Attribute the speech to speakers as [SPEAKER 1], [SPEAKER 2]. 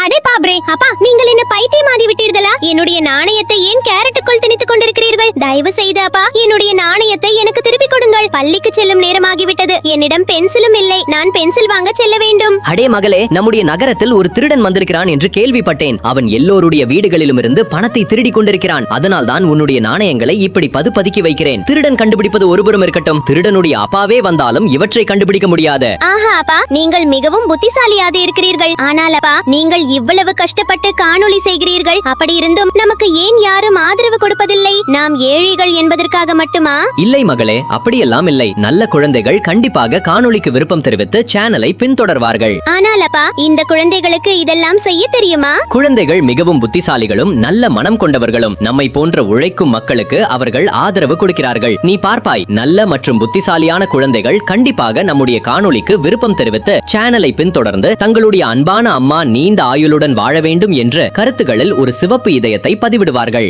[SPEAKER 1] அடே பாப்ரே, அப்பா நீங்கள் என்ன பைத்தியமாகி விட்டீர்களா? என்னுடைய நாணயத்தை ஏன் கேரட்டுக்குள் திணித்துக் கொண்டிருக்கிறீர்கள்? தயவு செய்து அப்பா, என்னுடைய நாணயத்தை எனக்கு திருப்பிக் கொடுங்கள். பள்ளிக்கு செல்லும் நேரமாகிவிட்டது. என்னிடம் பென்சிலும் இல்லை. நான் பென்சில் வாங்க செல்ல வேண்டும்.
[SPEAKER 2] அடே மகளே, நம்முடைய நகரத்தில் ஒரு திருடன் வந்திருக்கிறான் என்று கேள்விப்பட்டேன். அவன் எல்லோருடைய வீடுகளிலும் இருந்து பணத்தை திருடி கொண்டிருக்கிறான். அதனால் தான் உன்னுடைய நாணயங்களை இப்படி பதுக்கி வைக்கிறேன். திருடன் கண்டுபிடிப்பது ஒருபுறம் இருக்கட்டும், திருடனுடைய அப்பாவே வந்தாலும் இவற்றை கண்டுபிடிக்க முடியாது.
[SPEAKER 1] ஆஹா அப்பா, நீங்கள் மிகவும் புத்திசாலியாக இருக்கிறீர்கள். ஆனால் அப்பா, நீங்கள் இவ்வளவு கஷ்டப்பட்டு காணொளி செய்கிறீர்கள். அப்படி இருந்தும் நமக்கு ஏன் யாரும் ஆதரவு கொடுப்பதில்லை? நாம் ஏழைகள் என்பதற்காக மட்டுமா?
[SPEAKER 2] இல்லை மகளே, அப்படியெல்லாம் இல்லை. நல்ல குழந்தைகள் கண்டிப்பாக காணொளிக்கு விருப்பம் தெரிவித்து சேனலை பின்தொடர்வார்கள்.
[SPEAKER 1] ஆனால் அப்பா, இந்த குழந்தைகளுக்கு இதெல்லாம் செய்ய தெரியுமா?
[SPEAKER 2] குழந்தைகள் மிகவும் புத்திசாலிகளும் நல்ல மனம் கொண்டவர்களும். நம்மை போன்ற உழைக்கும் மக்களுக்கு அவர்கள் ஆதரவு கொடுக்கிறார்கள். நீ பார்ப்பாய், நல்ல மற்றும் புத்திசாலியான குழந்தைகள் கண்டிப்பாக நம்முடைய காணொளிக்கு விருப்பம் தெரிவித்து சேனலை பின்தொடர்ந்து தங்களுடைய அன்பான அம்மா நீண்ட ஆயுளுடன் வாழ வேண்டும் என்ற கருத்துகளில் ஒரு சிவப்பு இதயத்தை பதிவிடுவார்கள்.